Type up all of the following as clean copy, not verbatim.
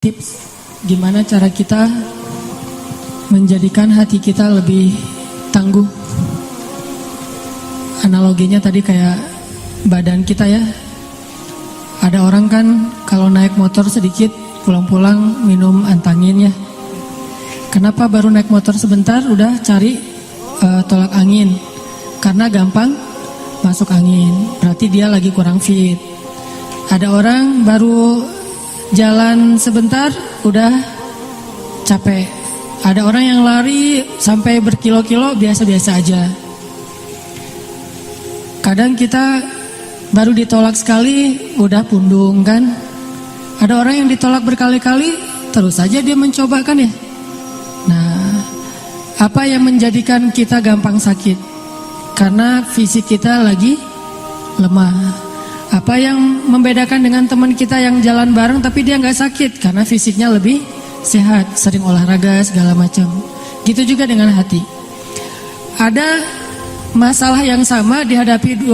Tips gimana cara kita menjadikan hati kita lebih tangguh. Analoginya tadi kayak badan kita ya. Ada orang kan kalau naik motor sedikit pulang-pulang minum antangin ya. Kenapa baru naik motor sebentar udah cari tolak angin? Karena gampang masuk angin. Berarti dia lagi kurang fit. Ada orang baru jalan sebentar udah capek. Ada orang yang lari sampai berkilo-kilo biasa-biasa aja. Kadang kita baru ditolak sekali udah pundung kan. Ada orang yang ditolak berkali-kali terus saja dia mencoba kan ya. Nah, apa yang menjadikan kita gampang sakit? Karena fisik kita lagi lemah. Apa yang membedakan dengan teman kita yang jalan bareng tapi dia nggak sakit? Karena fisiknya lebih sehat, sering olahraga segala macam. Gitu juga dengan hati. Ada masalah yang sama dihadapi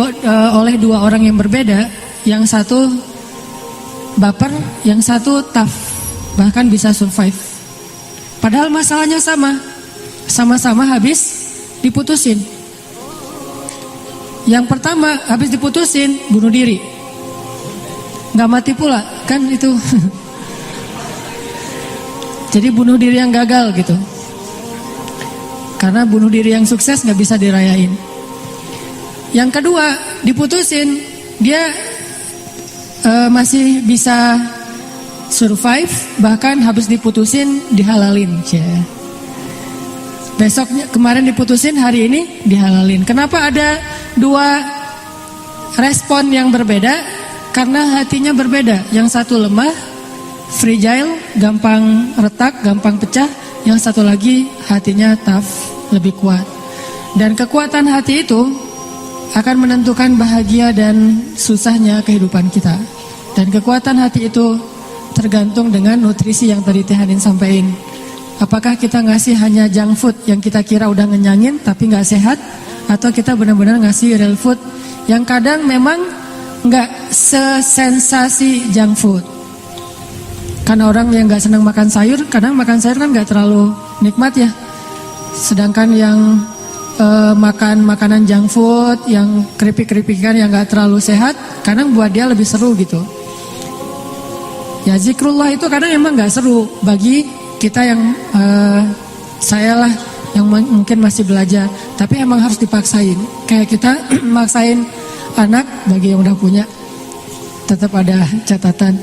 oleh dua orang yang berbeda. Yang satu baper, yang satu tough, bahkan bisa survive. Padahal masalahnya sama, sama-sama habis diputusin. Yang pertama habis diputusin bunuh diri, nggak mati pula kan itu. Jadi bunuh diri yang gagal gitu. Karena bunuh diri yang sukses nggak bisa dirayain. Yang kedua diputusin, dia masih bisa survive, bahkan habis diputusin dihalalin. Besoknya kemarin diputusin, hari ini dihalalin. Kenapa ada dua respon yang berbeda? Karena hatinya berbeda. Yang satu lemah, fragile, gampang retak, gampang pecah. Yang satu lagi hatinya tough, lebih kuat. Dan kekuatan hati itu akan menentukan bahagia dan susahnya kehidupan kita. Dan kekuatan hati itu tergantung dengan nutrisi yang tadi Teh Hanin sampaikan. Apakah kita ngasih hanya junk food yang kita kira udah ngenyangin tapi nggak sehat, atau kita benar-benar ngasih real food yang kadang memang nggak sesensasi junk food. Karena orang yang nggak senang makan sayur, kadang makan sayur kan nggak terlalu nikmat ya. Sedangkan yang makan makanan junk food, yang keripik-keripikan yang nggak terlalu sehat, kadang buat dia lebih seru gitu. Ya zikrullah itu kadang emang nggak seru bagi kita yang saya lah yang mungkin masih belajar, tapi emang harus dipaksain. Kayak kita maksain anak, bagi yang udah punya tetap ada catatan.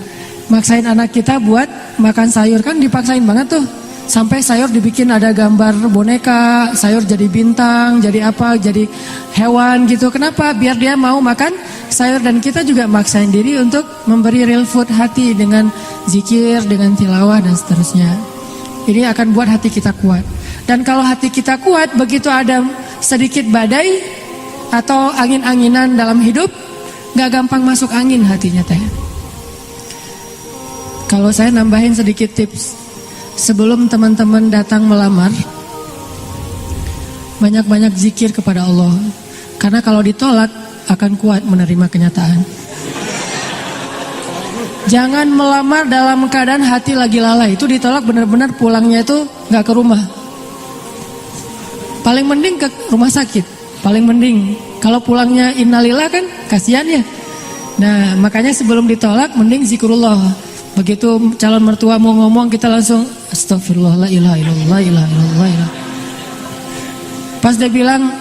Maksain anak kita buat makan sayur kan dipaksain banget tuh. Sampai sayur dibikin ada gambar boneka, sayur jadi bintang, jadi apa, jadi hewan gitu. Kenapa? Biar dia mau makan sayur. Dan kita juga maksain diri untuk memberi real food hati dengan zikir, dengan tilawah dan seterusnya. Ini akan buat hati kita kuat. Dan kalau hati kita kuat, begitu ada sedikit badai atau angin-anginan dalam hidup, gak gampang masuk angin hatinya teh. Kalau saya nambahin sedikit tips, sebelum teman-teman datang melamar, banyak-banyak zikir kepada Allah. Karena kalau ditolak akan kuat menerima kenyataan. Jangan melamar dalam keadaan hati lagi lalai. Itu ditolak benar-benar pulangnya itu gak ke rumah. Paling mending ke rumah sakit. Paling mending. Kalau pulangnya innalillah kan kasihan ya. Nah makanya sebelum ditolak mending zikrullah. Begitu calon mertua mau ngomong kita langsung astagfirullah la ilaha illallah la ilaha illallah. Pas dia bilang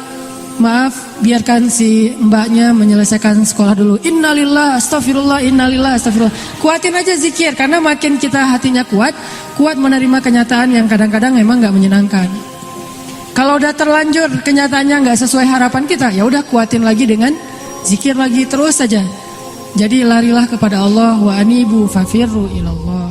maaf, biarkan si mbaknya menyelesaikan sekolah dulu. Innalillah, astagfirullah, innalillah, astagfirullah. Kuatin aja zikir, karena makin kita hatinya kuat menerima kenyataan yang kadang-kadang memang nggak menyenangkan. Kalau udah terlanjur kenyataannya nggak sesuai harapan kita, ya udah kuatin lagi dengan zikir lagi terus saja. Jadi larilah kepada Allah, wa anibu fafirru ilallah.